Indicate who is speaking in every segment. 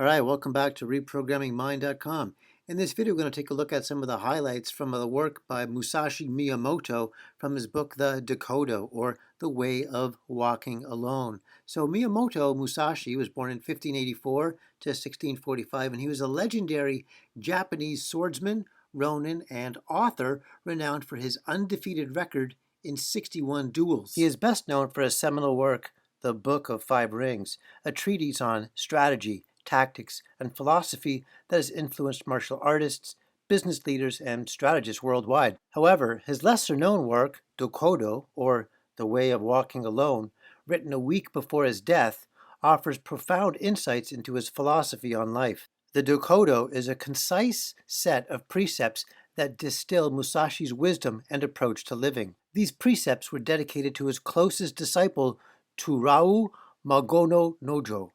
Speaker 1: All right, welcome back to reprogrammingmind.com. In this video, we're going to take a look at some of the highlights from the work by Musashi Miyamoto from his book, The Dokkodo, or The Way of Walking Alone. So Miyamoto Musashi was born in 1584 to 1645, and he was a legendary Japanese swordsman, ronin, and author renowned for his undefeated record in 61 duels. He is best known for his seminal work, The Book of Five Rings, a treatise on strategy, tactics, and philosophy that has influenced martial artists, business leaders, and strategists worldwide. However, his lesser-known work, Dokkodo, or The Way of Walking Alone, written a week before his death, offers profound insights into his philosophy on life. The Dokkodo is a concise set of precepts that distill Musashi's wisdom and approach to living. These precepts were dedicated to his closest disciple, Turao Magono Nojo,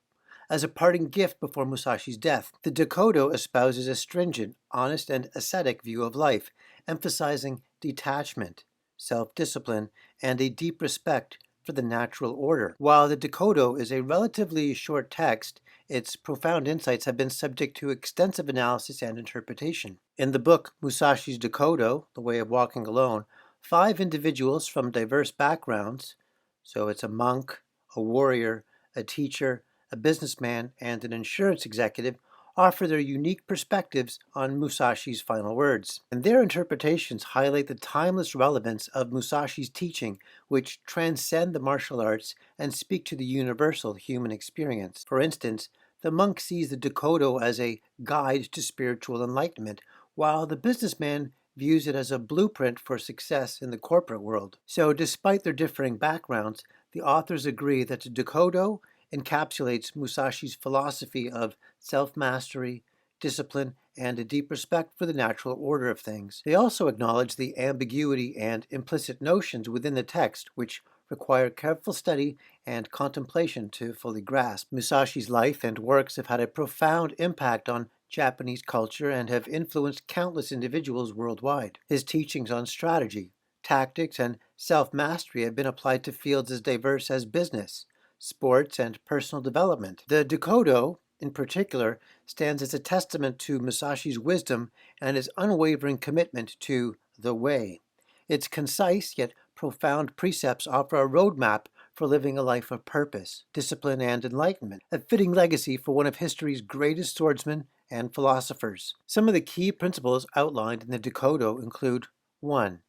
Speaker 1: as a parting gift before Musashi's death. The Dokkodo espouses a stringent, honest, and ascetic view of life, emphasizing detachment, self-discipline, and a deep respect for the natural order. While the Dokkodo is a relatively short text, its profound insights have been subject to extensive analysis and interpretation. In the book Musashi's Dokkodo, The Way of Walking Alone, 5 individuals from diverse backgrounds, so it's a monk, a warrior, a teacher, a businessman, and an insurance executive, offer their unique perspectives on Musashi's final words. And their interpretations highlight the timeless relevance of Musashi's teaching, which transcend the martial arts and speak to the universal human experience. For instance, the monk sees the Dokkodo as a guide to spiritual enlightenment, while the businessman views it as a blueprint for success in the corporate world. So despite their differing backgrounds, the authors agree that the Dokkodo encapsulates Musashi's philosophy of self-mastery, discipline, and a deep respect for the natural order of things. They also acknowledge the ambiguity and implicit notions within the text, which require careful study and contemplation to fully grasp. Musashi's life and works have had a profound impact on Japanese culture and have influenced countless individuals worldwide. His teachings on strategy, tactics, and self-mastery have been applied to fields as diverse as business, sports, and personal development. The Dokkodo, in particular, stands as a testament to Musashi's wisdom and his unwavering commitment to the way. Its concise yet profound precepts offer a roadmap for living a life of purpose, discipline, and enlightenment, a fitting legacy for one of history's greatest swordsmen and philosophers. Some of the key principles outlined in the Dokkodo include 1.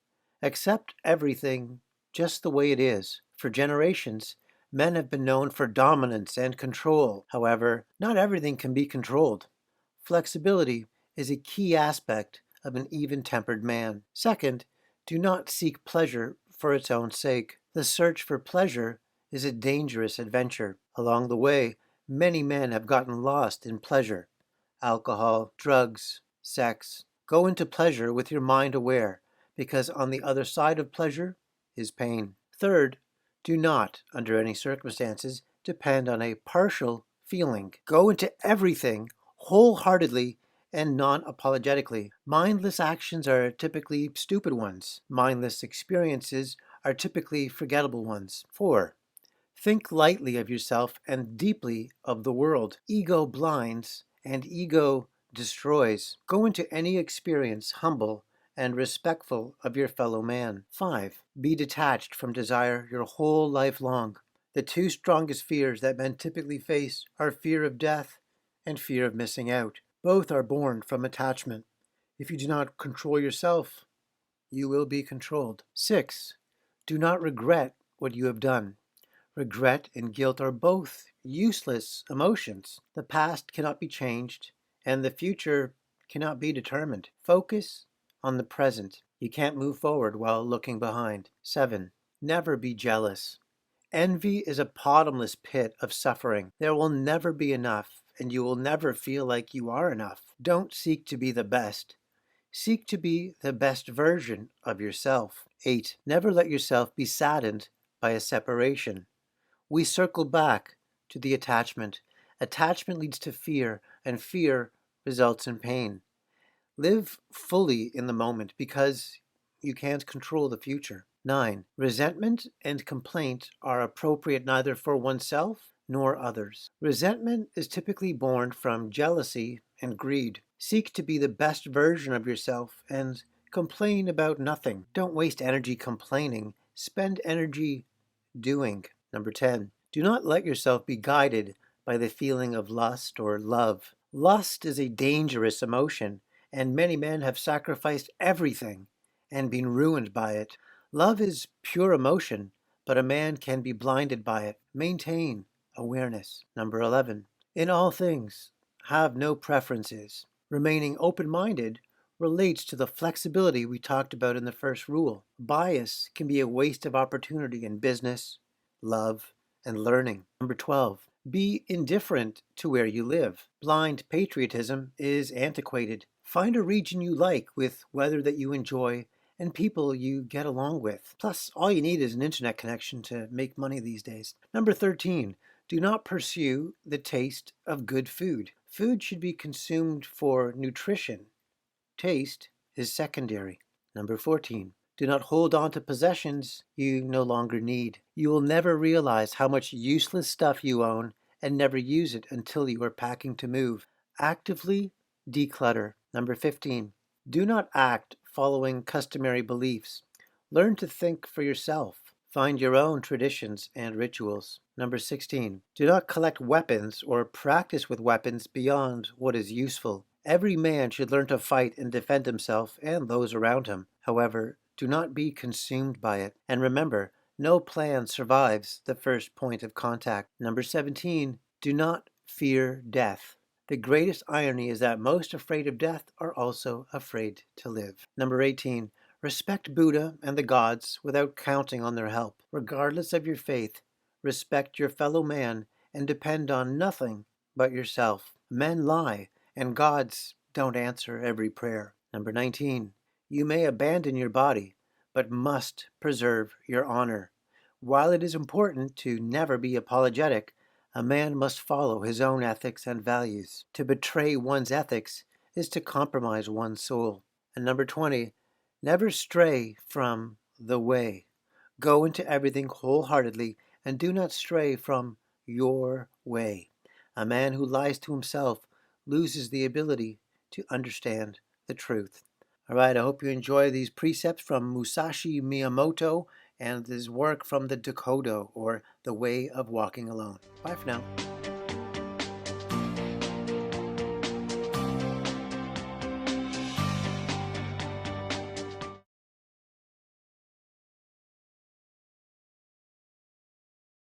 Speaker 1: Accept everything just the way it is. For generations, men have been known for dominance and control. However, not everything can be controlled. Flexibility is a key aspect of an even-tempered man. 2. Do not seek pleasure for its own sake. The search for pleasure is a dangerous adventure. Along the way, many men have gotten lost in pleasure. Alcohol, drugs, sex. Go into pleasure with your mind aware, because on the other side of pleasure is pain. 3. Do not, under any circumstances, depend on a partial feeling. Go into everything wholeheartedly and non-apologetically. Mindless actions are typically stupid ones. Mindless experiences are typically forgettable ones. 4. Think lightly of yourself and deeply of the world. Ego blinds and ego destroys. Go into any experience humble and respectful of your fellow man. 5. Be detached from desire your whole life long. The 2 strongest fears that men typically face are fear of death and fear of missing out. Both are born from attachment. If you do not control yourself, you will be controlled. 6. Do not regret what you have done. Regret and guilt are both useless emotions. The past cannot be changed, and the future cannot be determined. Focus on the present. You can't move forward while looking behind. 7. Never be jealous. Envy is a bottomless pit of suffering. There will never be enough, and you will never feel like you are enough. Don't seek to be the best. Seek to be the best version of yourself. 8. Never let yourself be saddened by a separation. We circle back to the attachment. Attachment leads to fear, and fear results in pain. Live fully in the moment because you can't control the future. 9. Resentment and complaint are appropriate neither for oneself nor others. Resentment is typically born from jealousy and greed. Seek to be the best version of yourself and complain about nothing. Don't waste energy complaining. Spend energy doing. Number 10. Do not let yourself be guided by the feeling of lust or love. Lust is a dangerous emotion, and many men have sacrificed everything and been ruined by it. Love is pure emotion, but a man can be blinded by it. Maintain awareness. Number 11. In all things, have no preferences. Remaining open-minded relates to the flexibility we talked about in the first rule. Bias can be a waste of opportunity in business, love, and learning. Number 12. Be indifferent to where you live. Blind patriotism is antiquated. Find a region you like with weather that you enjoy and people you get along with. Plus, all you need is an internet connection to make money these days. Number 13. Do not pursue the taste of good food. Food should be consumed for nutrition. Taste is secondary. Number 14. Do not hold on to possessions you no longer need. You will never realize how much useless stuff you own and never use it until you are packing to move. Actively declutter. Number 15. Do not act following customary beliefs. Learn to think for yourself. Find your own traditions and rituals. Number 16. Do not collect weapons or practice with weapons beyond what is useful. Every man should learn to fight and defend himself and those around him. However, do not be consumed by it. And remember, no plan survives the first point of contact. Number 17. Do not fear death. The greatest irony is that most afraid of death are also afraid to live. Number 18. Respect Buddha and the gods without counting on their help. Regardless of your faith, respect your fellow man and depend on nothing but yourself. Men lie, and gods don't answer every prayer. Number 19. You may abandon your body, but must preserve your honor. While it is important to never be apologetic, a man must follow his own ethics and values. To betray one's ethics is to compromise one's soul. And number 20. Never stray from the way. Go into everything wholeheartedly and do not stray from your way. A man who lies to himself loses the ability to understand the truth. All right, I hope you enjoy these precepts from Musashi Miyamoto and his work from the Dokkodo, or the way of walking alone. Bye for now.